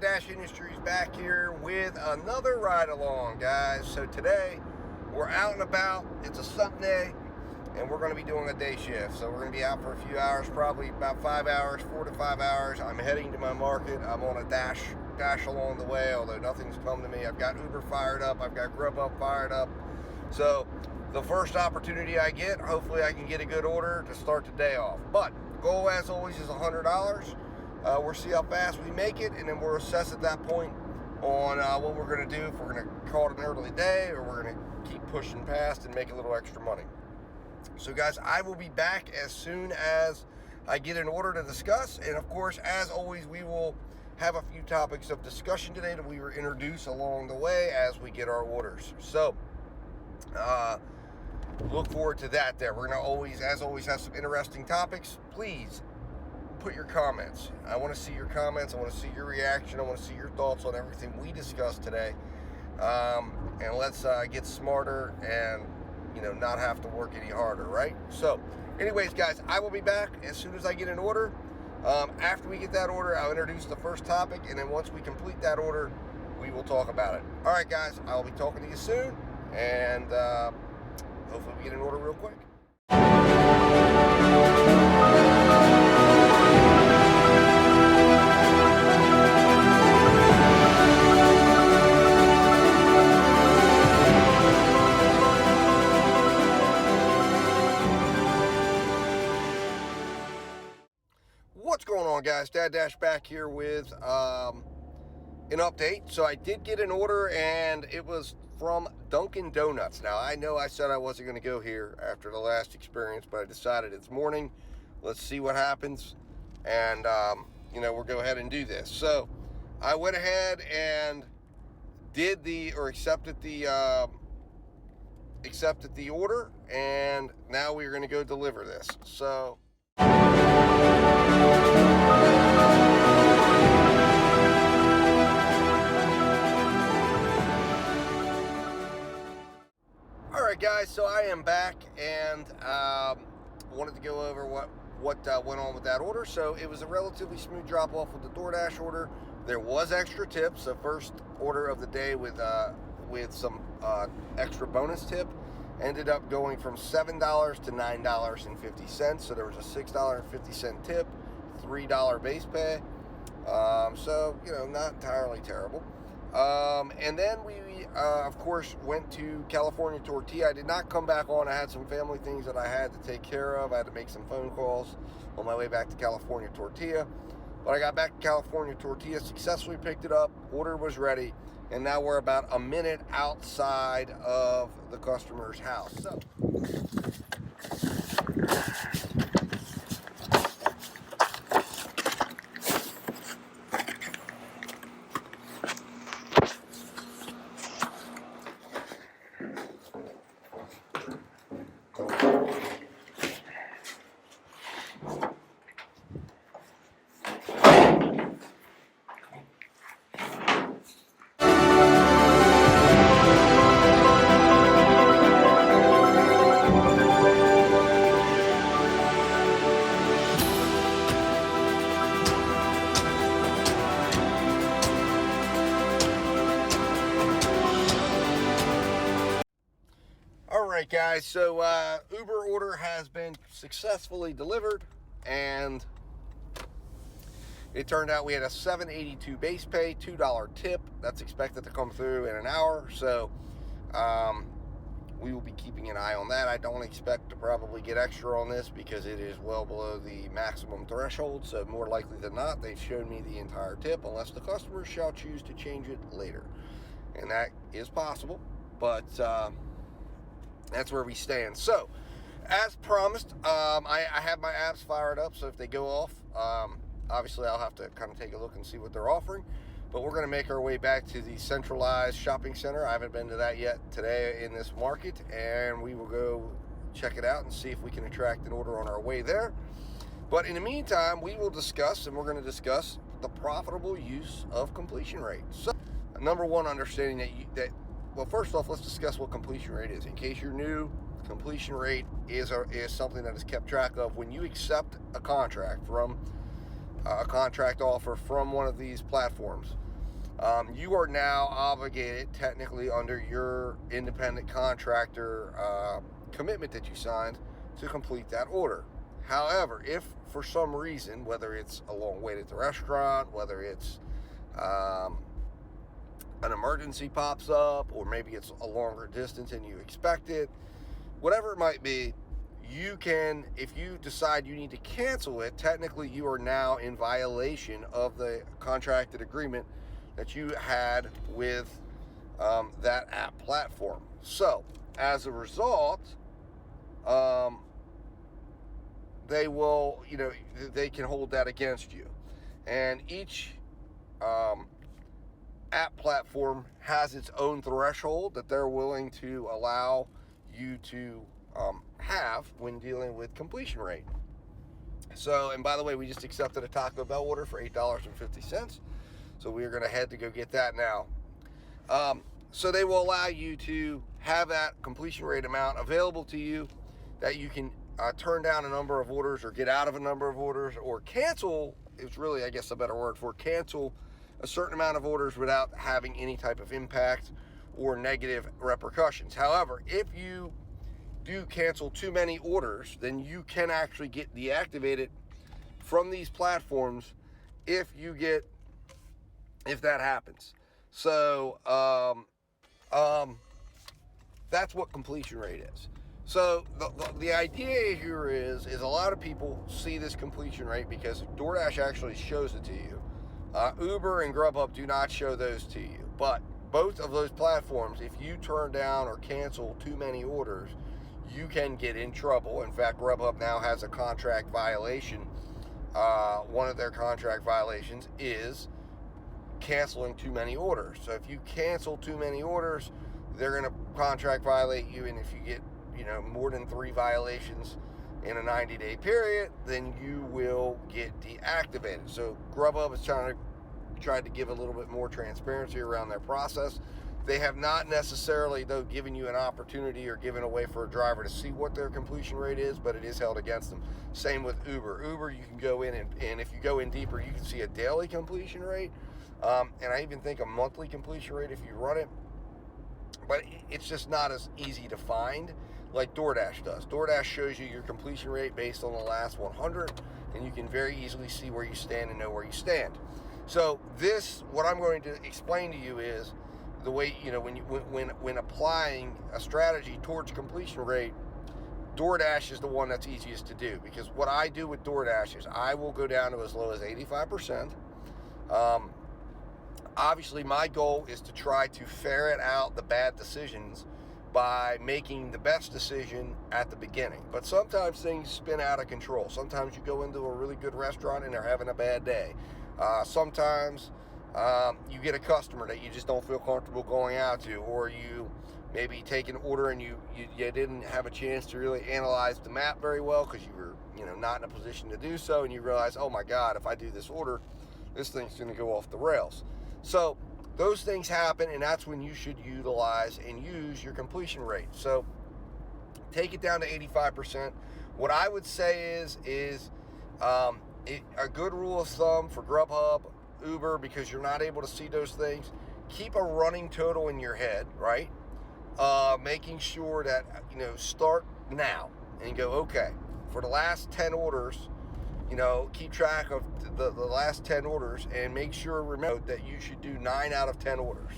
Doordash Industries back here with another ride along, guys. So today we're out and about. It's a Sunday and we're going to be doing a day shift. So we're going to be out for a few hours, probably about 5 hours, 4 to 5 hours. I'm heading to my market. I'm on a dash along the way, although nothing's come to me. I've got Uber fired up. I've got GrubHub fired up. So the first opportunity I get, hopefully I can get a good order to start the day off. But goal, as always, is $100. We'll see how fast we make it, and then we'll assess at that point on what we're going to do, if we're going to call it an early day or we're going to keep pushing past and make a little extra money. So guys, I will be back as soon as I get an order to discuss, and of course, as always, we will have a few topics of discussion today that we will introduce along the way as we get our orders. So look forward to that there. We're going to always, as always, have some interesting topics. Please put your comments. I want to see your comments. I want to see your reaction. I want to see your thoughts on everything we discussed today. And let's get smarter and, not have to work any harder, right? So anyways, guys, I will be back as soon as I get an order. After we get that order, I'll introduce the first topic, and then once we complete that order, we will talk about it. All right, guys, I'll be talking to you soon, and hopefully we get an order real quick. What's going on, guys? Dad Dash back here with an update. So I did get an order, and it was from Dunkin' Donuts. Now, I know I said I wasn't going to go here after the last experience, but I decided it's morning. Let's see what happens, and we'll go ahead and do this. So I went ahead and accepted the order, and now we're going to go deliver this. So Alright, guys, so I am back, and wanted to go over what went on with that order. So it was a relatively smooth drop off with the DoorDash order. There was extra tips. So first order of the day with some extra bonus tip ended up going from $7 to $9.50. So there was a $6.50 tip, $3 base pay. So not entirely terrible. And then we, of course, went to California Tortilla. I did not come back on. I had some family things that I had to take care of. I had to make some phone calls on my way back to California Tortilla. But I got back to California Tortilla, successfully picked it up, order was ready, and now we're about a minute outside of the customer's house. So Alright, guys, so Uber order has been successfully delivered, and it turned out we had a $7.82 base pay, $2 tip. That's expected to come through in an hour, so we will be keeping an eye on that. I don't expect to probably get extra on this because it is well below the maximum threshold, so more likely than not, they've shown me the entire tip, unless the customer shall choose to change it later. And that is possible, but that's where we stand. So, as promised, I have my apps fired up, so if they go off, obviously I'll have to kind of take a look and see what they're offering. But we're going to make our way back to the centralized shopping center. I haven't been to that yet today in this market, and we will go check it out and see if we can attract an order on our way there. But in the meantime, we will discuss, and we're going to discuss the profitable use of completion rate. So, number one, understanding well, first off, let's discuss what completion rate is. In case you're new, completion rate is something that is kept track of when you accept a contract from a contract offer from one of these platforms. you are now obligated technically under your independent contractor commitment that you signed to complete that order. However, if for some reason, whether it's a long wait at the restaurant, whether it's an emergency pops up, or maybe it's a longer distance than you expected, whatever it might be, you can, if you decide you need to cancel it, technically you are now in violation of the contracted agreement that you had with that app platform. So as a result, they will, they can hold that against you. And each app platform has its own threshold that they're willing to allow you to have when dealing with completion rate. So, and by the way, we just accepted a Taco Bell order for $8.50. So we are going to head to go get that now. So they will allow you to have that completion rate amount available to you, that you can turn down a number of orders or get out of a number of orders, or cancel is really, I guess, a better word for cancel a certain amount of orders without having any type of impact or negative repercussions. However, if you do cancel too many orders, then you can actually get deactivated from these platforms if that happens. So that's what completion rate is. So the idea here is a lot of people see this completion rate because DoorDash actually shows it to you. Uber and GrubHub do not show those to you. But both of those platforms, if you turn down or cancel too many orders, you can get in trouble. In fact, GrubHub now has a contract violation. One of their contract violations is canceling too many orders. So if you cancel too many orders, they're going to contract violate you. And if you get, more than 3 violations in a 90-day period, then you will get deactivated. So GrubHub is tried to give a little bit more transparency around their process. They have not necessarily, though, given you an opportunity or given a way for a driver to see what their completion rate is, but it is held against them. Same with Uber. Uber, you can go in and if you go in deeper, you can see a daily completion rate. And I even think a monthly completion rate if you run it. But it's just not as easy to find like DoorDash does. DoorDash shows you your completion rate based on the last 100, and you can very easily see where you stand and know where you stand. So what I'm going to explain to you is the way, when applying a strategy towards completion rate, DoorDash is the one that's easiest to do, because what I do with DoorDash is I will go down to as low as 85%. Obviously, my goal is to try to ferret out the bad decisions by making the best decision at the beginning. But sometimes things spin out of control. Sometimes you go into a really good restaurant and they're having a bad day. Sometimes you get a customer that you just don't feel comfortable going out to, or you maybe take an order and you didn't have a chance to really analyze the map very well because you were not in a position to do so, and you realize, oh my God, if I do this order, this thing's going to go off the rails. So those things happen, and that's when you should utilize and use your completion rate. So take it down to 85%. What I would say is a good rule of thumb for GrubHub, Uber, because you're not able to see those things, keep a running total in your head, right? Making sure that, start now and go, okay, for the last 10 orders, keep track of the last 10 orders and make sure, remember that you should do 9 out of 10 orders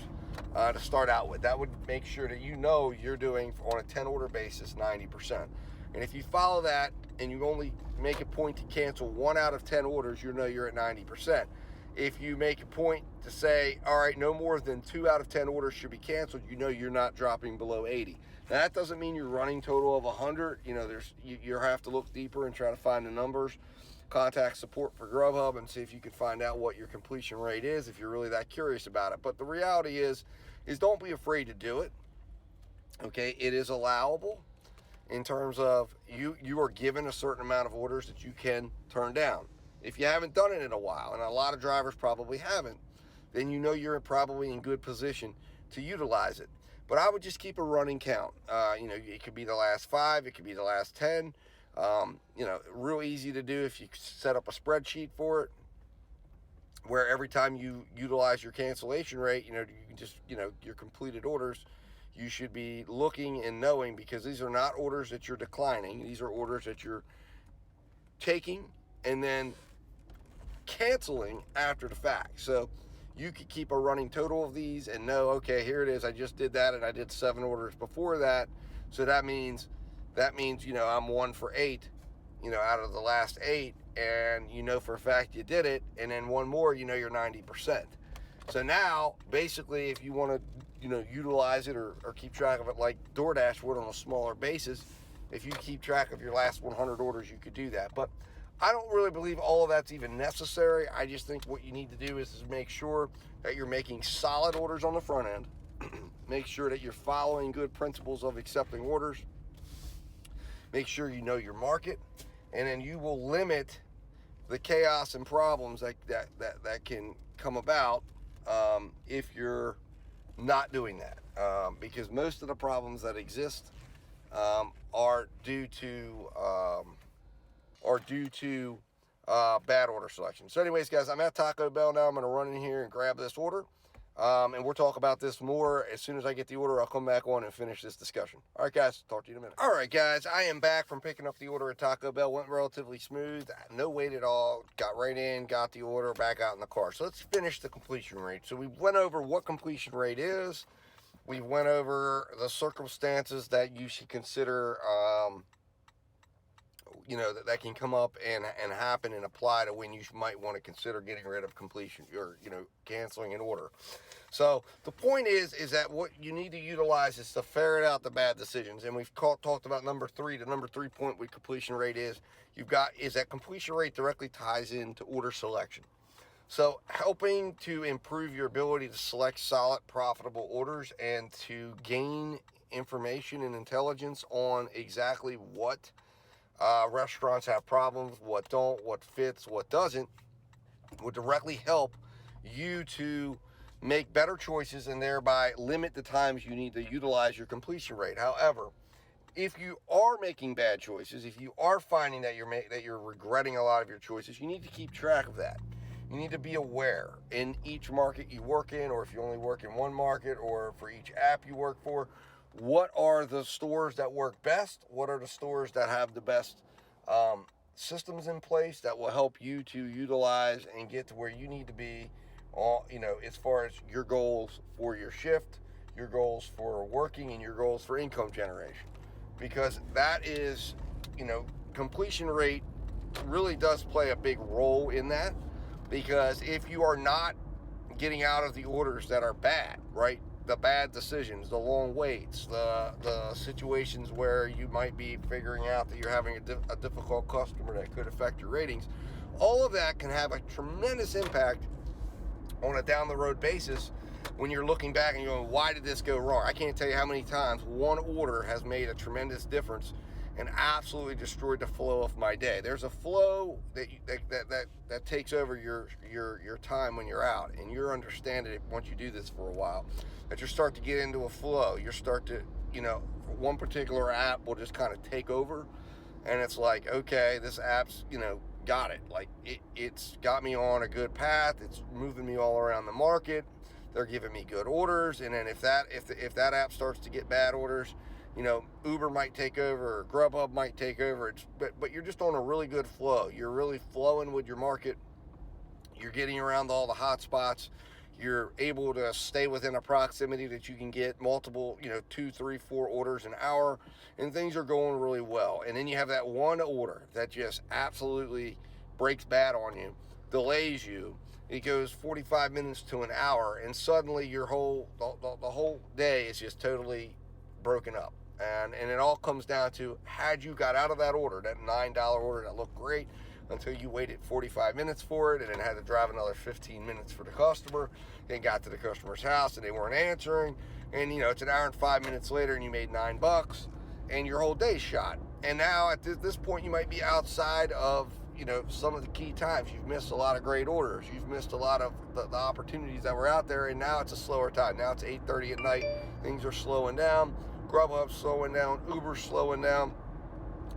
to start out with. That would make sure that you're doing, on a 10 order basis, 90%. And if you follow that and you only make a point to cancel 1 out of 10 orders, you're at 90%. If you make a point to say, all right, no more than 2 out of 10 orders should be canceled, you're not dropping below 80. Now, that doesn't mean you're running total of 100. You have to look deeper and try to find the numbers. Contact support for GrubHub and see if you can find out what your completion rate is if you're really that curious about it. But the reality is don't be afraid to do it. Okay, it is allowable in terms of you are given a certain amount of orders that you can turn down. If you haven't done it in a while, and a lot of drivers probably haven't, then you're probably in good position to utilize it. But I would just keep a running count. It could be the last 5, it could be the last 10. Real easy to do if you set up a spreadsheet for it. where every time you utilize your cancellation rate, you can just, your completed orders, you should be looking and knowing, because these are not orders that you're declining. These are orders that you're taking and then canceling after the fact. So you could keep a running total of these and know, okay, here it is. I just did that, and I did 7 orders before that. So that means, I'm 1 for 8, out of the last 8, and for a fact you did it. And then one more, you're 90%. So now, basically, if you want to, utilize it or keep track of it like DoorDash would on a smaller basis, if you keep track of your last 100 orders, you could do that. But I don't really believe all of that's even necessary. I just think what you need to do is make sure that you're making solid orders on the front end. Make sure that you're following good principles of accepting orders. Make sure you know your market, and then you will limit the chaos and problems that can come about if you're not doing that. Because most of the problems that exist are due to bad order selection. So anyways, guys, I'm at Taco Bell now. I'm going to run in here and grab this order. And we'll talk about this more as soon as I get the order. I'll come back on and finish this discussion. All right, guys, talk to you in a minute. All right, guys, I am back from picking up the order at Taco Bell. Went relatively smooth, no wait at all. Got right in, got the order, back out in the car. So let's finish the completion rate. So we went over what completion rate is. We went over the circumstances that you should consider, that can come up and happen and apply to when you might want to consider getting rid of completion or, canceling an order. So the point is that what you need to utilize is to ferret out the bad decisions. And we've talked about number 3. The number 3 point with completion rate is that completion rate directly ties into order selection. So helping to improve your ability to select solid, profitable orders and to gain information and intelligence on exactly what restaurants have problems, what don't, what fits, what doesn't, would directly help you to make better choices and thereby limit the times you need to utilize your completion rate. However, if you are making bad choices, if you are finding that you're regretting a lot of your choices, you need to keep track of that. You need to be aware in each market you work in, or if you only work in one market, or for each app you work for, what are the stores that work best? What are the stores that have the best systems in place that will help you to utilize and get to where you need to be, as far as your goals for your shift, your goals for working, and your goals for income generation. Because that is, completion rate really does play a big role in that. Because if you are not getting out of the orders that are bad, right? The bad decisions, the long waits, the situations where you might be figuring out that you're having a difficult customer that could affect your ratings, all of that can have a tremendous impact on a down the road basis when you're looking back and you're going, why did this go wrong? I can't tell you how many times one order has made a tremendous difference and absolutely destroyed the flow of my day. There's a flow that takes over your time when you're out, and you're understanding it once you do this for a while, that you start to get into a flow. You start to, one particular app will just kind of take over, and it's like, okay, this app's, got it. Like it's got me on a good path. It's moving me all around the market. They're giving me good orders, and then if that app starts to get bad orders, Uber might take over, or GrubHub might take over. But you're just on a really good flow. You're really flowing with your market. You're getting around all the hot spots. You're able to stay within a proximity that you can get multiple, 2, 3, 4 orders an hour, and things are going really well. And then you have that one order that just absolutely breaks bad on you, delays you. It goes 45 minutes to an hour, and suddenly the whole day is just totally broken up. And it all comes down to, had you got out of that order, that $9 order that looked great, until you waited 45 minutes for it and then had to drive another 15 minutes for the customer, then got to the customer's house and they weren't answering, and it's an hour and 5 minutes later and you made $9 and your whole day's shot. And now at this point you might be outside of some of the key times. You've missed a lot of great orders. You've missed a lot of the opportunities that were out there, and now it's a slower time. Now it's 8:30 at night. Things are slowing down. GrubHub's slowing down. Uber's slowing down.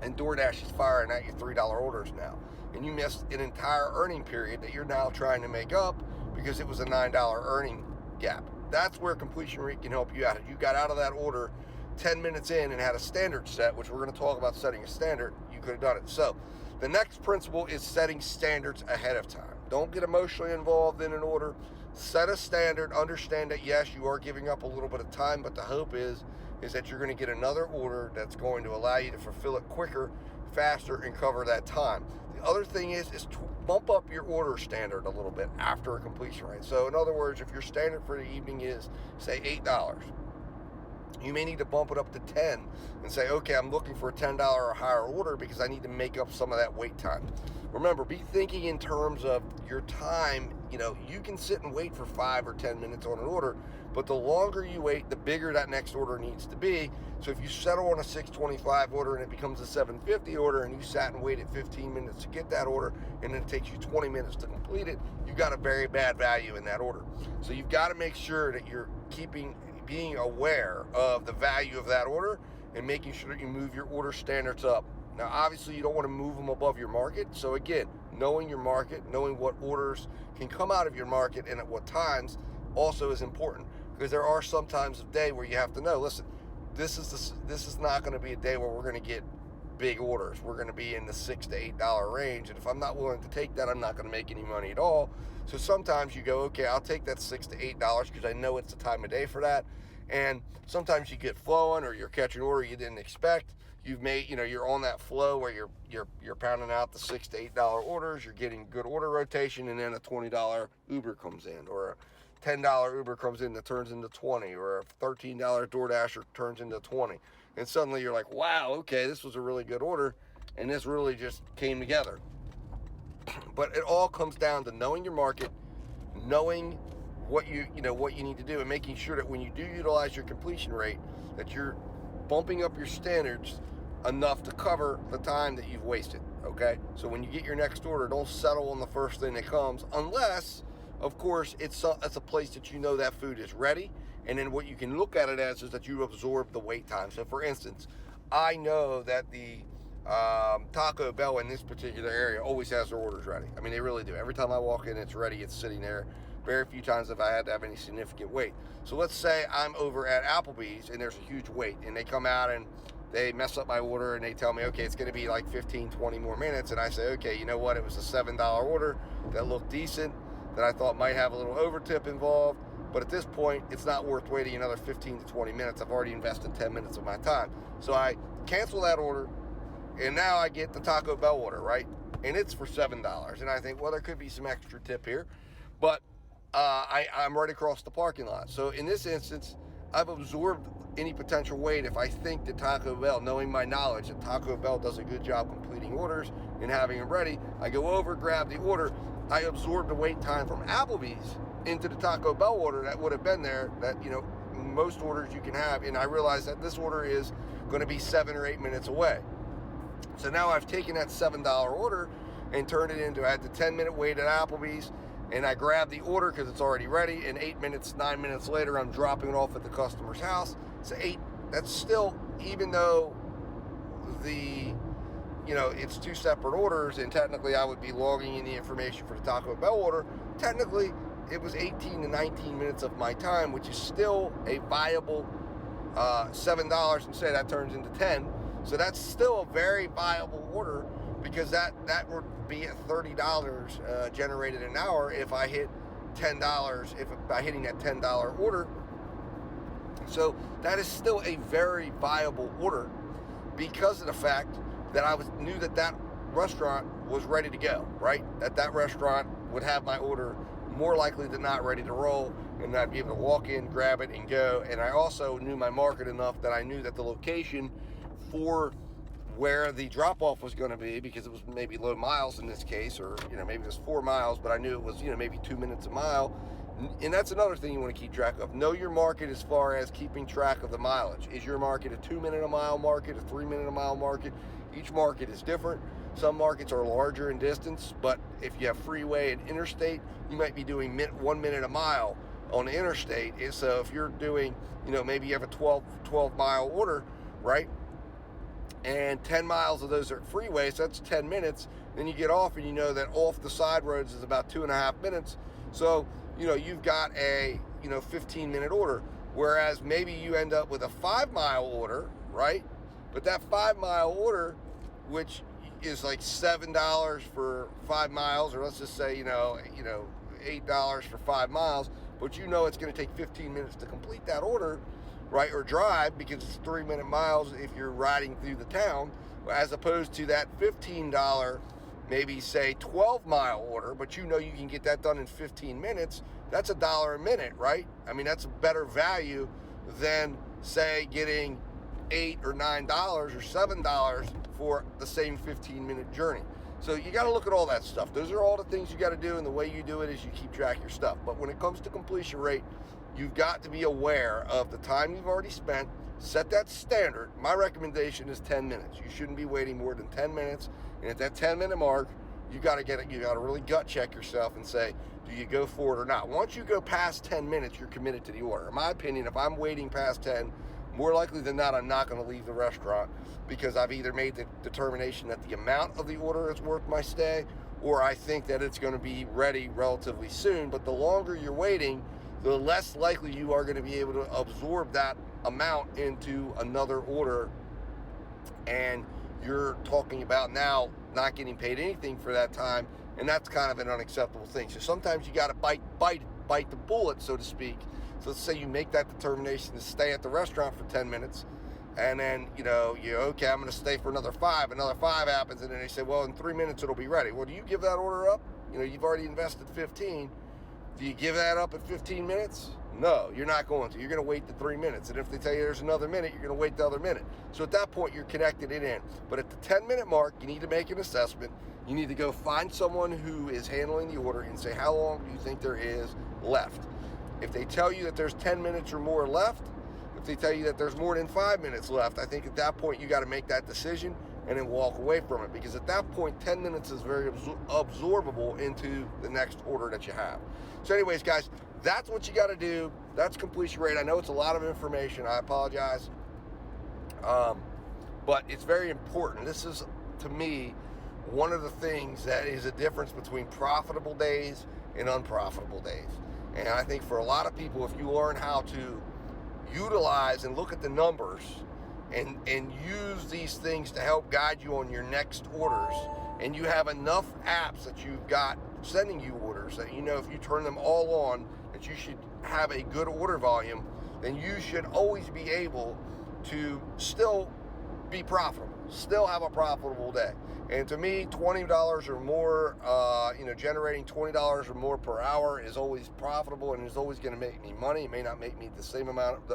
And Doordash is firing at you $3 orders now. and you missed an entire earning period that you're now trying to make up because it was a $9 earning gap. That's where completion rate can help you out. If you got out of that order 10 minutes in and had a standard set, which we're going to talk about setting a standard, you could have done it. So the next principle is setting standards ahead of time. Don't get emotionally involved in an order. Set a standard. Understand that, yes, you are giving up a little bit of time, but the hope is that you're going to get another order that's going to allow you to fulfill it quicker, faster, and cover that time. The other thing is to bump up your order standard a little bit after a completion rate. So in other words, if your standard for the evening is, say, $8, you may need to bump it up to 10 and say, okay, I'm looking for a $10 or higher order because I need to make up some of that wait time. Remember, be thinking in terms of your time. You can sit and wait for 5 or 10 minutes on an order, but the longer you wait, the bigger that next order needs to be. So if you settle on a 625 order and it becomes a 750 order and you sat and waited 15 minutes to get that order and then it takes you 20 minutes to complete it, you've got a very bad value in that order. So you've got to make sure that you're being aware of the value of that order and making sure that you move your order standards up. Now, obviously, you don't want to move them above your market. So again, knowing your market, knowing what orders can come out of your market and at what times also is important, because there are some times of day where you have to know, listen, this is not going to be a day where we're going to get big orders. We're going to be in the $6 to $8 range. And if I'm not willing to take that, I'm not going to make any money at all. So sometimes you go, okay, I'll take that $6 to $8 because I know it's the time of day for that. And sometimes you get flowing or you're catching an order you didn't expect. You've made, you're on that flow where you're pounding out the $6 to $8 orders. You're getting good order rotation, and then a $20 Uber comes in, or a $10 Uber comes in that turns into 20, or a $13 DoorDasher turns into 20. And suddenly you're like, wow, okay, this was a really good order, and this really just came together. But it all comes down to knowing your market, knowing what you need to do, and making sure that when you do utilize your completion rate, that you're bumping up your standards enough to cover the time that you've wasted. Okay, so when you get your next order, don't settle on the first thing that comes, unless, of course, it's a place that that food is ready. And then what you can look at it as is that you absorb the wait time. So for instance, I know that the Taco Bell in this particular area always has their orders ready. I mean, they really do. Every time I walk in, it's ready, it's sitting there. Very few times have I had to have any significant wait. So let's say I'm over at Applebee's and there's a huge wait, and they come out and they mess up my order and they tell me, okay, it's going to be like 15, 20 more minutes. And I say, okay, you know what? It was a $7 order that looked decent, that I thought might have a little overtip involved. But at this point, it's not worth waiting another 15 to 20 minutes. I've already invested 10 minutes of my time. So I cancel that order, and now I get the Taco Bell order, right? And it's for $7. And I think, well, there could be some extra tip here. But I'm right across the parking lot. So in this instance, I've absorbed any potential wait. If I think that Taco Bell, knowing my knowledge that Taco Bell does a good job completing orders and having them ready, I go over, grab the order. I absorb the wait time from Applebee's into the Taco Bell order that would have been there, that, most orders you can have. And I realize that this order is going to be 7 or 8 minutes away. So now I've taken that $7 order and turned it into, I had the 10-minute wait at Applebee's, and I grab the order because it's already ready, and 9 minutes later, I'm dropping it off at the customer's house. So that's still, even though it's two separate orders, and technically I would be logging in the information for the Taco Bell order, technically it was 18 to 19 minutes of my time, which is still a viable $7, and say that turns into 10. So that's still a very viable order, because that would be at $30 generated an hour if I hit $10, by hitting that $10 order. So that is still a very viable order, because of the fact that I knew that restaurant was ready to go, right? That restaurant would have my order more likely than not ready to roll, and I'd be able to walk in, grab it, and go. And I also knew my market enough that I knew that the location for where the drop-off was going to be, because it was maybe low miles in this case, or maybe it was 4 miles, but I knew it was maybe 2 minutes a mile. And that's another thing you want to keep track of. Know your market as far as keeping track of the mileage. Is your market a 2-minute a mile market, a 3-minute a mile market? Each market is different. Some markets are larger in distance, but if you have freeway and interstate, you might be doing 1 minute a mile on the interstate. And so if you're doing, maybe you have a 12 mile order, right? And 10 miles of those are freeways, so that's 10 minutes. then you get off and you know that off the side roads is about 2.5 minutes. So, you've got a, 15-minute order. Whereas maybe you end up with a 5-mile order, right? But that 5-mile order, which is like $7 for 5 miles, or let's just say, $8 for 5 miles, but it's going to take 15 minutes to complete that order, right? Or drive, because it's 3-minute miles if you're riding through the town, as opposed to that $15, maybe say 12-mile order, but you can get that done in 15 minutes. That's $1 a minute, right? I mean, that's a better value than, say, getting $8 or $9 or $7 for the same 15-minute journey. So you got to look at all that stuff. Those are all the things you got to do, and the way you do it is you keep track of your stuff. But when it comes to completion rate, you've got to be aware of the time you've already spent. Set that standard. My recommendation is 10 minutes. You shouldn't be waiting more than 10 minutes. And at that 10-minute mark, you got to really gut check yourself and say, do you go for it or not? Once you go past 10 minutes, you're committed to the order. In my opinion, if I'm waiting past 10, more likely than not, I'm not going to leave the restaurant, because I've either made the determination that the amount of the order is worth my stay, or I think that it's going to be ready relatively soon. But the longer you're waiting, the less likely you are going to be able to absorb that amount into another order, and you're talking about now not getting paid anything for that time, and that's kind of an unacceptable thing. So sometimes you got to bite the bullet, so to speak. So let's say you make that determination to stay at the restaurant for 10 minutes, and then okay, I'm going to stay for another 5. Another 5 happens, and then they say, well, in 3 minutes it'll be ready. Well, do you give that order up? You've already invested 15. Do you give that up at 15 minutes? No, you're not going to. You're going to wait the 3 minutes. And if they tell you there's another minute, you're going to wait the other minute. So at that point, you're connected it in. But at the 10-minute mark, you need to make an assessment. You need to go find someone who is handling the order and say, how long do you think there is left? If they tell you that there's 10 minutes or more left, if they tell you that there's more than 5 minutes left, I think at that point, you got to make that decision and then walk away from it. Because at that point, 10 minutes is very absorbable into the next order that you have. So anyways, guys, that's what you got to do. That's completion rate. I know it's a lot of information. I apologize. But it's very important. This is, to me, one of the things that is a difference between profitable days and unprofitable days. And I think for a lot of people, if you learn how to utilize and look at the numbers and use these things to help guide you on your next orders, and you have enough apps that you've got sending you orders that if you turn them all on, that you should have a good order volume, then you should always be able to still be profitable, still have a profitable day. And to me, $20 or more, generating $20 or more per hour is always profitable and is always going to make me money. It may not make me the same amount,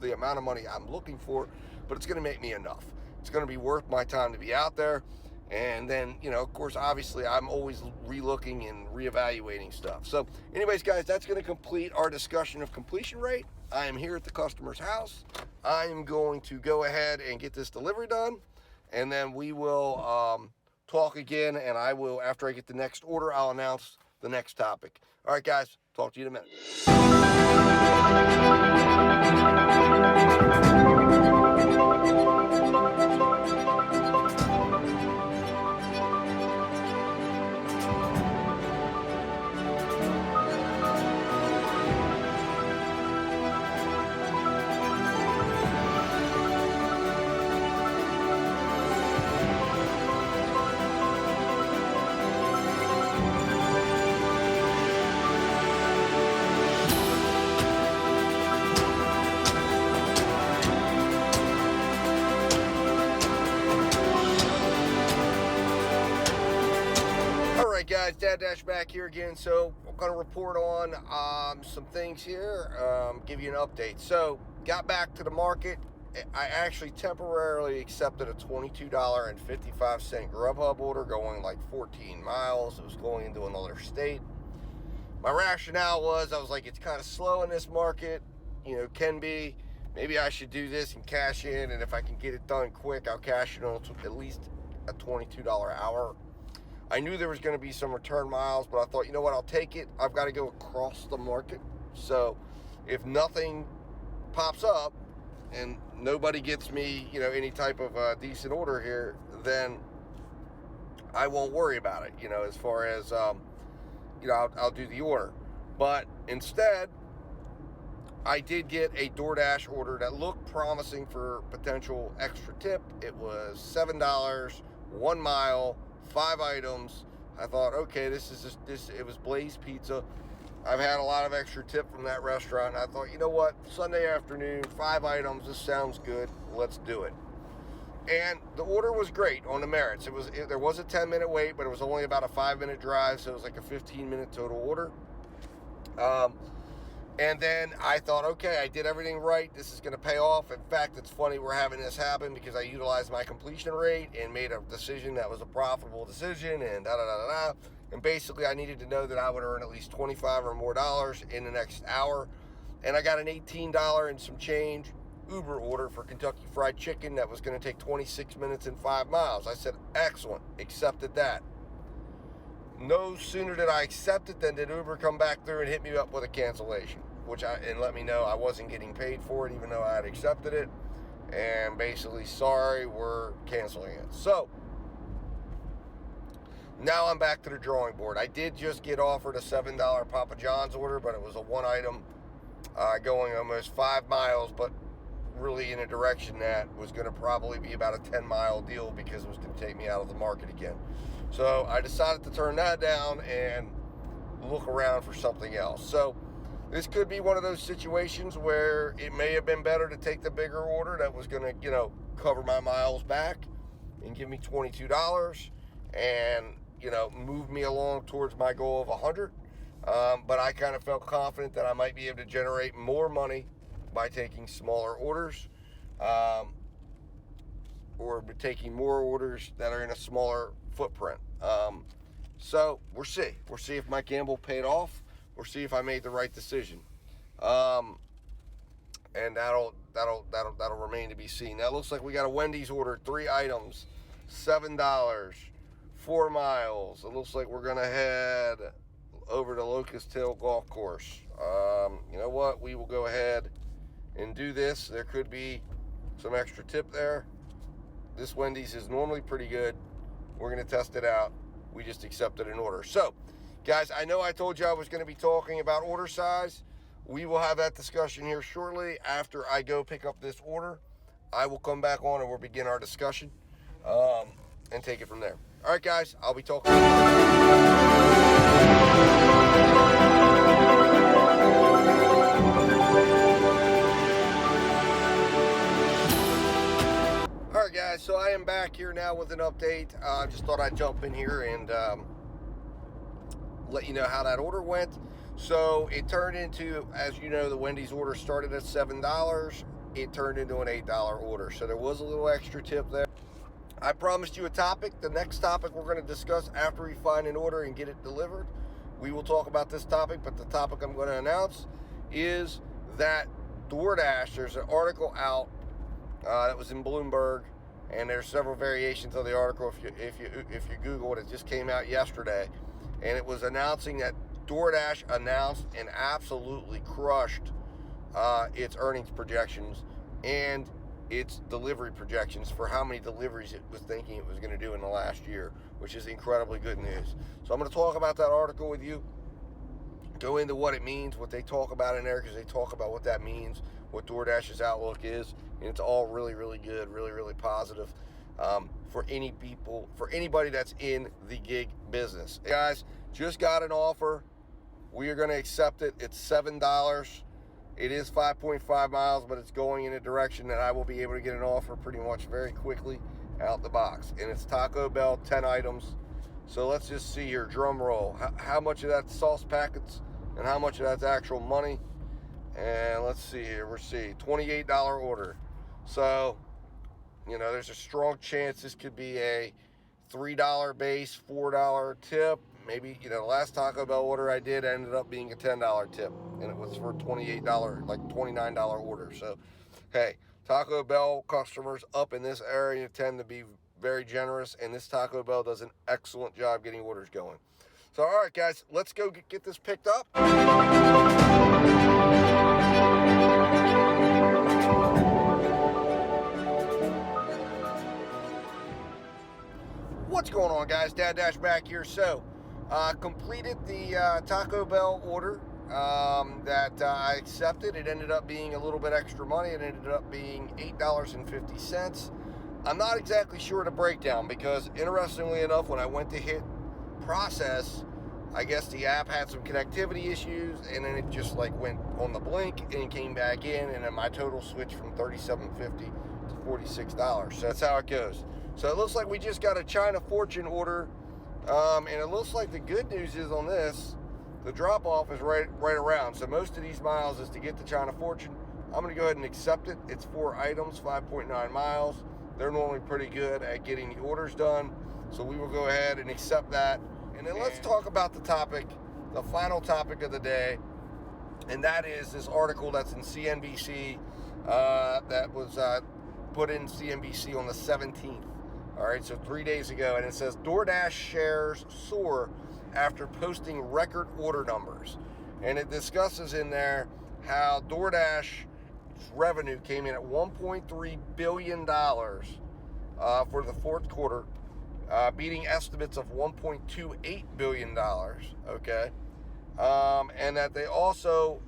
the amount of money I'm looking for, but it's going to make me enough. It's going to be worth my time to be out there. And then, of course, obviously, I'm always relooking and reevaluating stuff. So anyways, guys, that's going to complete our discussion of completion rate. I am here at the customer's house. I am going to go ahead and get this delivery done. And then we will talk again. And I will, after I get the next order, I'll announce the next topic. All right, guys, talk to you in a minute. Guys, Doordash back here again. So I'm going to report on some things here, give you an update. So got back to the market. I actually temporarily accepted a $22.55 GrubHub order going like 14 miles. It was going into another state. My rationale was, I was like, it's kind of slow in this market, can be. Maybe I should do this and cash in, and if I can get it done quick, I'll cash in on at least a $22 hour. I knew there was going to be some return miles, but I thought, what, I'll take it. I've got to go across the market. So if nothing pops up and nobody gets me, any type of decent order here, then I won't worry about it, as far as, I'll do the order. But instead, I did get a DoorDash order that looked promising for potential extra tip. It was $7, 1 mile, 5 items. I thought, okay, it was Blaze Pizza. I've had a lot of extra tip from that restaurant. And I thought, you know what, Sunday afternoon, 5 items, this sounds good. Let's do it. And the order was great on the merits. There was a 10-minute wait, but it was only about a 5-minute drive, so it was like a 15-minute total order. And then I thought, okay, I did everything right. This is going to pay off. In fact, it's funny we're having this happen because I utilized my completion rate and made a decision that was a profitable decision and da-da-da-da-da. And basically, I needed to know that I would earn at least $25 or more in the next hour. And I got an $18 and some change Uber order for Kentucky Fried Chicken that was going to take 26 minutes and 5 miles. I said, excellent, accepted that. No sooner did I accept it than did Uber come back through and hit me up with a cancellation, and let me know I wasn't getting paid for it even though I had accepted it, and basically, sorry, we're canceling it. So now I'm back to the drawing board. I did just get offered a $7 Papa John's order, but it was a 1 item going almost 5 miles, but really in a direction that was going to probably be about a 10-mile deal because it was going to take me out of the market again. So I decided to turn that down and look around for something else. So this could be one of those situations where it may have been better to take the bigger order that was going to, cover my miles back and give me $22 and, move me along towards my goal of 100. But I kind of felt confident that I might be able to generate more money by taking smaller orders, or taking more orders that are in a smaller footprint. So we'll see if my gamble paid off, or see if I made the right decision. And that'll remain to be seen. Now it looks like we got a Wendy's order, 3 items, $7, 4 miles. It looks like we're gonna head over to Locust Hill Golf Course. You know what? We will go ahead and do this. There could be some extra tip there. This Wendy's is normally pretty good. We're going to test it out. We just accepted an order. So, guys, I know I told you I was going to be talking about order size. We will have that discussion here shortly after I go pick up this order. I will come back on and we'll begin our discussion and take it from there. All right, guys, I'll be talking. Alright guys, so I am back here now with an update. I just thought I'd jump in here and let you know how that order went. So it turned into, as you know, the Wendy's order started at $7. It turned into an $8 order. So there was a little extra tip there. I promised you a topic. The next topic we're going to discuss after we find an order and get it delivered. We will talk about this topic, but the topic I'm going to announce is that DoorDash, there's an article out that was in Bloomberg, and there's several variations of the article. If you Google it, it just came out yesterday, and it was announcing that DoorDash announced and absolutely crushed its earnings projections and its delivery projections for how many deliveries it was thinking it was going to do in the last year, which is incredibly good news. So I'm going to talk about that article with you, go into what it means, what they talk about in there, because they talk about what that means, what DoorDash's outlook is, and it's all really, really good, really, really positive for anybody that's in the gig business. Hey guys, just got an offer. We are going to accept it. It's $7. It is 5.5 miles, but it's going in a direction that I will be able to get an offer pretty much very quickly out the box. And it's Taco Bell, 10 items. So let's just see here, drum roll. How much of that's sauce packets and how much of that's actual money? And let's see here, we'll see, $28 order. So, there's a strong chance this could be a $3 base, $4 tip. Maybe, the last Taco Bell order I did ended up being a $10 tip, and it was for $28, like $29 order. So, hey, Taco Bell customers up in this area tend to be very generous, and this Taco Bell does an excellent job getting orders going. So, all right, guys, let's go get this picked up. What's going on, guys? Dad Dash back here. So, completed the Taco Bell order that I accepted. It ended up being a little bit extra money. It ended up being $8.50. I'm not exactly sure the breakdown because, interestingly enough, when I went to hit process, I guess the app had some connectivity issues, and then it just like went on the blink and it came back in, and then my total switched from $37.50 to $46. So that's how it goes. So it looks like we just got a China Fortune order, and it looks like the good news is on this, the drop-off is right around. So most of these miles is to get to China Fortune. I'm going to go ahead and accept it. It's 4 items, 5.9 miles. They're normally pretty good at getting the orders done, so we will go ahead and accept that. And then let's talk about the topic, the final topic of the day, and that is this article that's in CNBC that was put in CNBC on the 17th. All right, so 3 days ago, and it says Doordash shares soar after posting record order numbers. And it discusses in there how DoorDash's revenue came in at $1.3 billion for the fourth quarter, beating estimates of $1.28 billion, okay? And that they also,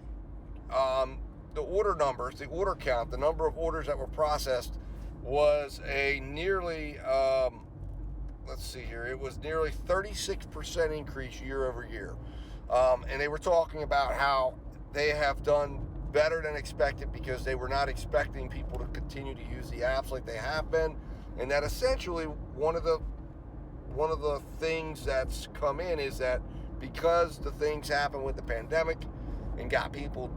the order numbers, the order count, the number of orders that were processed was a nearly, let's see here, it was nearly 36% increase year over year. And they were talking about how they have done better than expected because they were not expecting people to continue to use the apps like they have been. And that essentially one of the things that's come in is that because the things happened with the pandemic and got people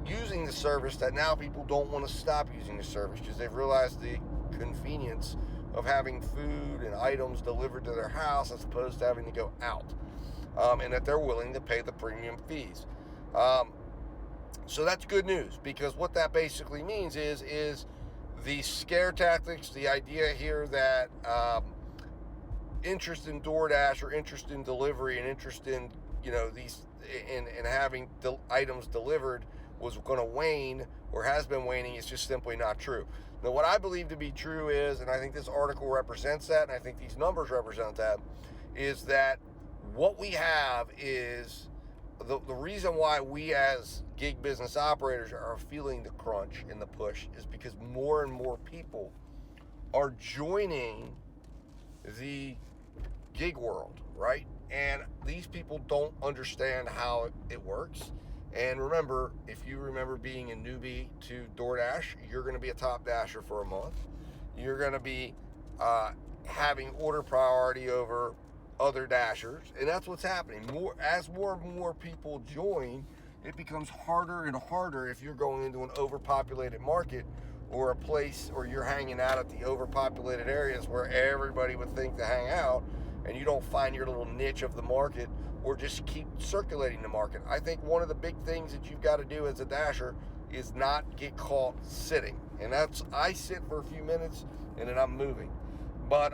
using the service, that now people don't want to stop using the service because they've realized the convenience of having food and items delivered to their house as opposed to having to go out, and that they're willing to pay the premium fees. So that's good news, because what that basically means is the scare tactics, the idea here that interest in DoorDash or interest in delivery and interest in, these in having items delivered was going to wane or has been waning is just simply not true. Now, what I believe to be true is, and I think this article represents that, and I think these numbers represent that, is that what we have is the reason why we as gig business operators are feeling the crunch and the push is because more and more people are joining the gig world, right? And these people don't understand how it works. And remember, if you remember being a newbie to DoorDash, you're going to be a top dasher for a month. You're going to be having order priority over other dashers, and that's what's happening. As more and more people join, it becomes harder and harder if you're going into an overpopulated market or a place, or you're hanging out at the overpopulated areas where everybody would think to hang out, and you don't find your little niche of the market or just keep circulating the market. I think one of the big things that you've got to do as a dasher is not get caught sitting. And that's, I sit for a few minutes and then I'm moving. But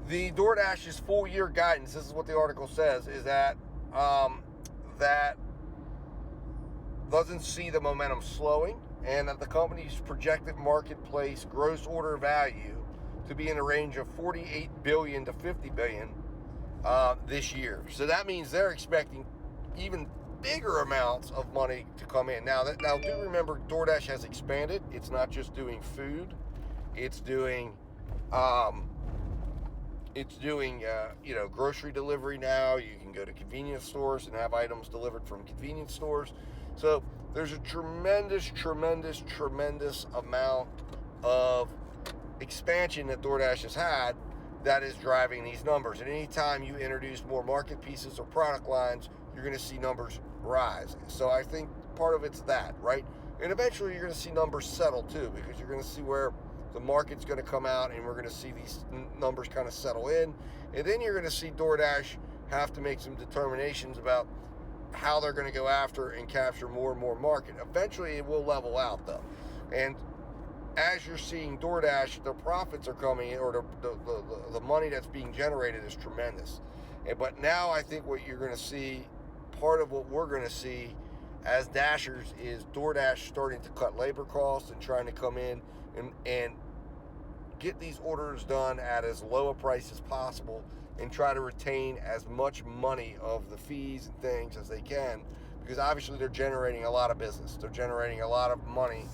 the DoorDash's full year guidance, this is what the article says, is that that doesn't see the momentum slowing, and that the company's projected marketplace gross order value to be in the range of $48 billion to $50 billion this year. So that means they're expecting even bigger amounts of money to come in. Now do remember, DoorDash has expanded. It's not just doing food. It's doing grocery delivery now. You can go to convenience stores and have items delivered from convenience stores. So there's a tremendous amount of expansion that DoorDash has had that is driving these numbers. And anytime you introduce more market pieces or product lines, you're going to see numbers rise. So I think part of it's that, right? And eventually you're going to see numbers settle too, because you're going to see where the market's going to come out, and we're going to see these numbers kind of settle in. And then you're going to see DoorDash have to make some determinations about how they're going to go after and capture more and more market. Eventually it will level out though. And as you're seeing DoorDash, the profits are coming in, or the money that's being generated is tremendous. But now I think what you're going to see, part of what we're going to see as dashers, is DoorDash starting to cut labor costs and trying to come in and get these orders done at as low a price as possible and try to retain as much money of the fees and things as they can, because obviously they're generating a lot of business. They're generating a lot of money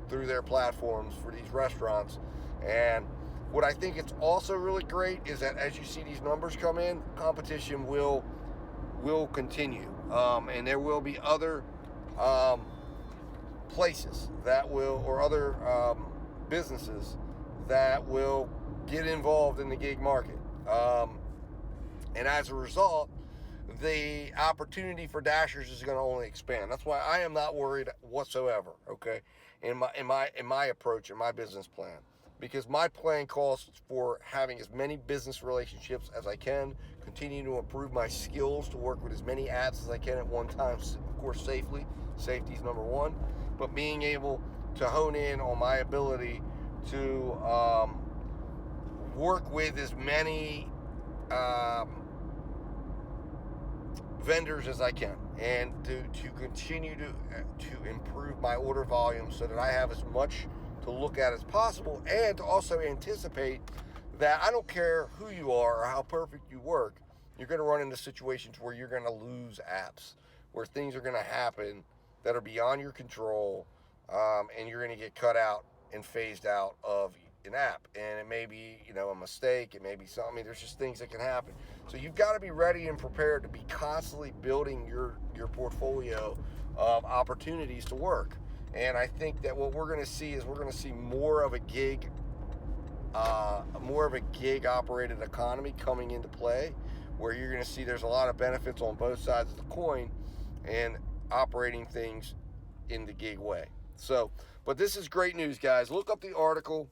through their platforms for these restaurants. And what I think it's also really great is that as you see these numbers come in, competition will continue, and there will be other places that will, or other businesses that will get involved in the gig market, and as a result, the opportunity for dashers is going to only expand. That's why I am not worried whatsoever, okay, in my approach, in my business plan, because my plan calls for having as many business relationships as I can, continue to improve my skills to work with as many apps as I can at one time, of course safely. Safety is number one, but being able to hone in on my ability to work with as many vendors as I can, and to continue to improve my order volume so that I have as much to look at as possible, and to also anticipate that I don't care who you are or how perfect you work, you're going to run into situations where you're going to lose apps, where things are going to happen that are beyond your control, and you're going to get cut out and phased out of an app. And it may be, a mistake, it may be something. I mean, there's just things that can happen. So you've got to be ready and prepared to be constantly building your portfolio of opportunities to work. And I think that what we're going to see is we're going to see more of a gig operated economy coming into play, where you're going to see there's a lot of benefits on both sides of the coin and operating things in the gig way. So, but this is great news, guys. Look up the article.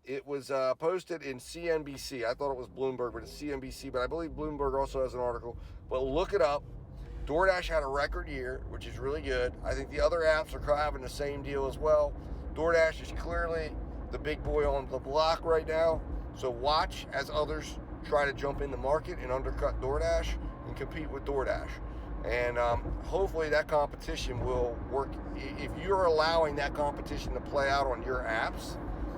It was posted in CNBC. I thought it was Bloomberg, but it's CNBC, but I believe Bloomberg also has an article. But look it up. DoorDash had a record year, which is really good. I think the other apps are having the same deal as well. DoorDash is clearly the big boy on the block right now. So watch as others try to jump in the market and undercut DoorDash and compete with DoorDash. And hopefully that competition will work. If you're allowing that competition to play out on your apps,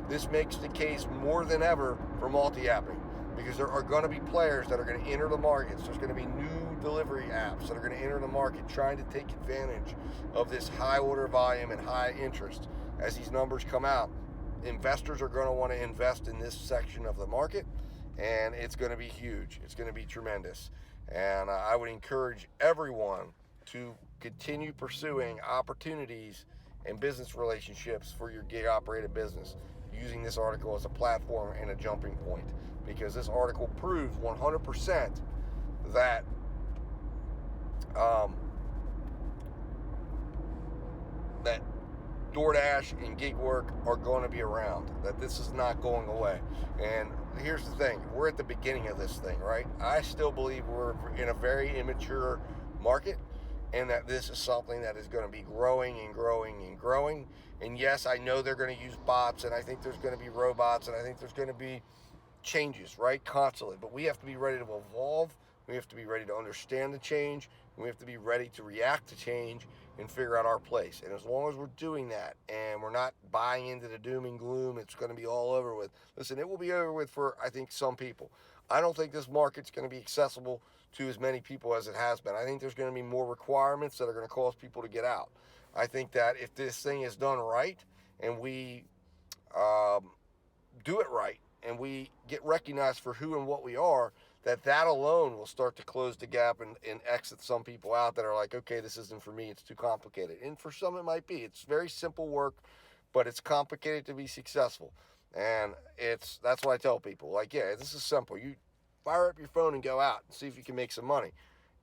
this makes the case more than ever for multi-apping, because there are going to be players that are going to enter the markets. There's going to be new delivery apps that are going to enter the market trying to take advantage of this high order volume and high interest. As these numbers come out, investors are going to want to invest in this section of the market, and it's going to be huge. It's going to be tremendous. And I would encourage everyone to continue pursuing opportunities and business relationships for your gig operated business, using this article as a platform and a jumping point, because this article proves 100% that that DoorDash and gig work are going to be around, that this is not going away. And here's the thing, we're at the beginning of this thing, right? I still believe we're in a very immature market, and that this is something that is going to be growing and growing and growing. And yes, I know they're going to use bots, and I think there's going to be robots, and I think there's going to be changes, right, constantly. But we have to be ready to evolve. We have to be ready to understand the change, and we have to be ready to react to change and figure out our place. And as long as we're doing that and we're not buying into the doom and gloom, it's going to be all over with. Listen, it will be over with for, I think, some people. I don't think this market's going to be accessible to as many people as it has been. I think there's going to be more requirements that are going to cause people to get out. I think that if this thing is done right, and we do it right, and we get recognized for who and what we are, that alone will start to close the gap and exit some people out that are like, okay, this isn't for me, it's too complicated. And for some it might be. It's very simple work, but it's complicated to be successful. And that's what I tell people. Like, yeah, this is simple. You fire up your phone and go out and see if you can make some money.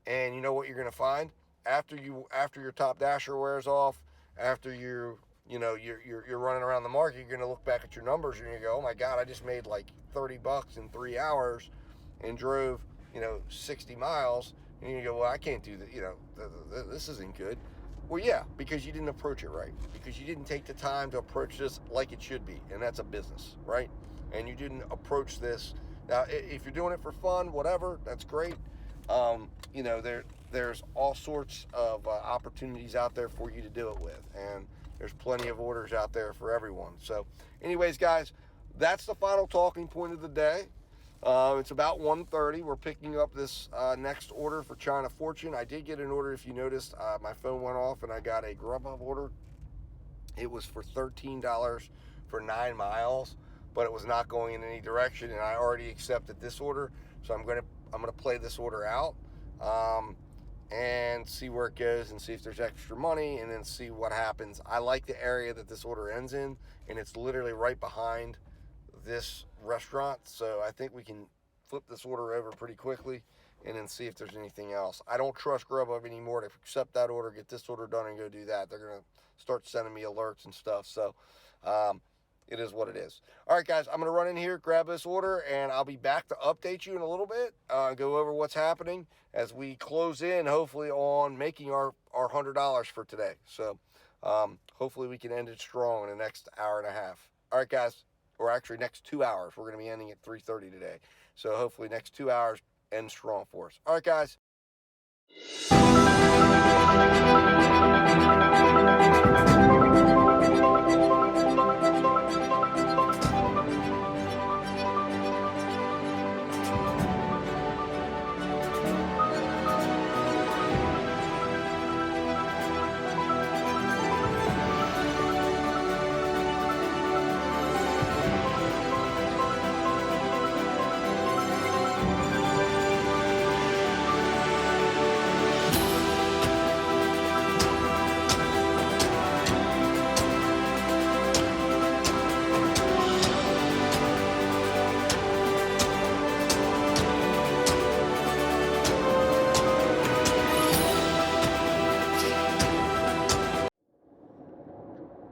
And you know what you're going to find? After your top dasher wears off, after you're running around the market, you're going to look back at your numbers and you go, oh my God, I just made like $30 in 3 hours and drove, 60 miles. And you go, well, I can't do that. This isn't good. Well, yeah, because you didn't approach it right, because you didn't take the time to approach this like it should be. And that's a business, right? And you didn't approach this. Now, if you're doing it for fun, whatever, that's great. There's all sorts of opportunities out there for you to do it with. And there's plenty of orders out there for everyone. So anyways, guys, that's the final talking point of the day. It's about 1:30. We're picking up this next order for China Fortune. I did get an order. If you noticed, my phone went off and I got a GrubHub order. It was for $13 for 9 miles, but it was not going in any direction, and I already accepted this order, so I'm gonna play this order out, and see where it goes, and see if there's extra money, and then see what happens. I like the area that this order ends in, and it's literally right behind this restaurant, so I think we can flip this order over pretty quickly and then see if there's anything else. I don't trust GrubHub anymore to accept that order, get this order done, and go do that. They're gonna start sending me alerts and stuff, so it is what it is. All right, guys, I'm gonna run in here, grab this order, and I'll be back to update you in a little bit, go over what's happening as we close in, hopefully, on making our $100 for today. So hopefully we can end it strong in the next hour and a half. All right, guys, or actually next 2 hours. We're gonna be ending at 3:30 today, so hopefully next 2 hours end strong for us. All right, guys.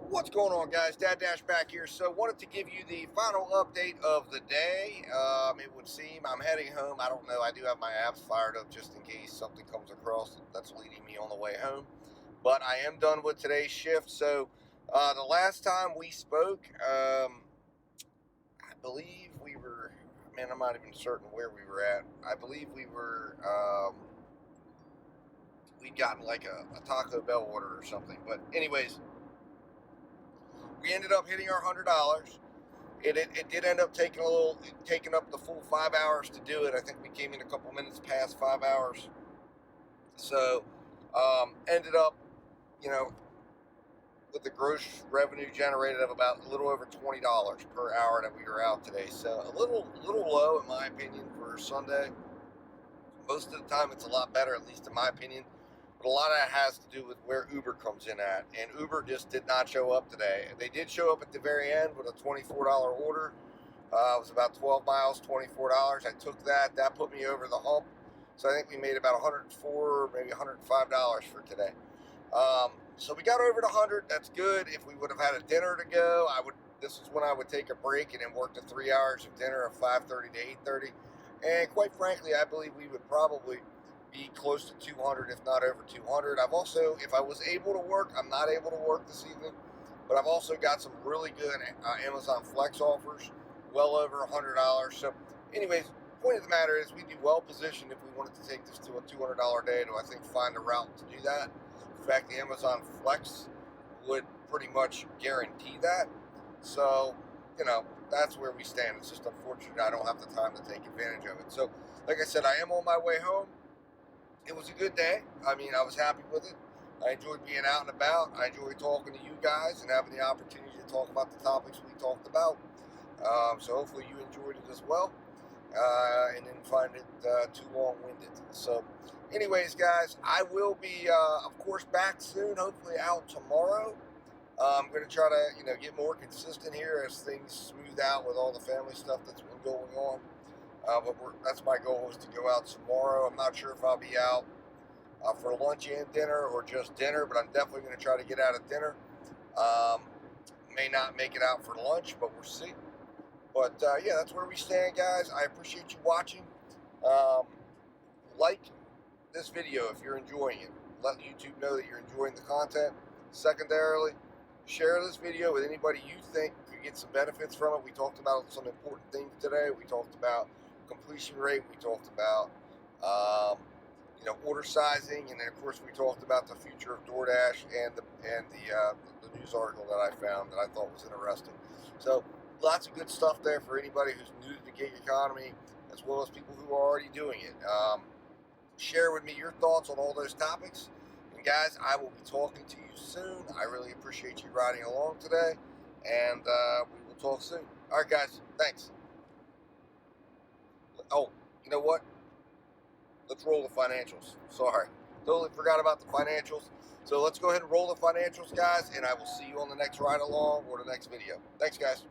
What's going on, guys? Dad Dash back here. So wanted to give you the final update of the day. It would seem I'm heading home. I don't know. I do have my apps fired up just in case something comes across that's leading me on the way home. But I am done with today's shift. So the last time we spoke, I believe we were, man, I'm not even certain where we were at. I believe we were, we'd gotten like a Taco Bell order or something. But anyways, we ended up hitting our $100. It did end up taking up the full 5 hours to do it. I think we came in a couple minutes past 5 hours. So ended up, with the gross revenue generated of about a little over $20 per hour that we were out today. So a little low in my opinion for Sunday. Most of the time it's a lot better, at least in my opinion. But a lot of that has to do with where Uber comes in at. And Uber just did not show up today. They did show up at the very end with a $24 order. It was about 12 miles, $24. I took that. That put me over the hump. So I think we made about $104, maybe $105 for today. So we got over to 100. That's good. If we would have had a dinner to go, this is when I would take a break and then work the 3 hours of dinner of 5:30 to 8:30. And quite frankly, I believe we would probably be close to 200, if not over 200. I've also, if I was able to work, I'm not able to work this evening, but I've also got some really good Amazon Flex offers, well over $100. So anyways, point of the matter is we do well positioned if we wanted to take this to a $200 day to, I think, find a route to do that. In fact, the Amazon Flex would pretty much guarantee that. So, that's where we stand. It's just unfortunate I don't have the time to take advantage of it. So, like I said, I am on my way home. It was a good day. I mean, I was happy with it. I enjoyed being out and about. I enjoyed talking to you guys and having the opportunity to talk about the topics we talked about. So hopefully you enjoyed it as well, and didn't find it too long-winded. So anyways, guys, I will be, of course, back soon, hopefully out tomorrow. I'm going to try to, get more consistent here as things smooth out with all the family stuff that's been going on. But that's my goal, is to go out tomorrow. I'm not sure if I'll be out for lunch and dinner or just dinner, but I'm definitely going to try to get out at dinner. May not make it out for lunch, but we'll see. But yeah, that's where we stand, guys. I appreciate you watching. Like this video if you're enjoying it. Let YouTube know that you're enjoying the content. Secondarily, share this video with anybody you think could get some benefits from it. We talked about some important things today. We talked about completion rate. We talked about order sizing, and then of course we talked about the future of DoorDash and the news article that I found that I thought was interesting. So lots of good stuff there for anybody who's new to the gig economy, as well as people who are already doing it. Share with me your thoughts on all those topics. And guys, I will be talking to you soon. I really appreciate you riding along today, and we will talk soon. All right, guys, thanks. Oh, you know what? Let's roll the financials. Sorry, totally forgot about the financials. So let's go ahead and roll the financials, guys, and I will see you on the next ride along or the next video. Thanks, guys.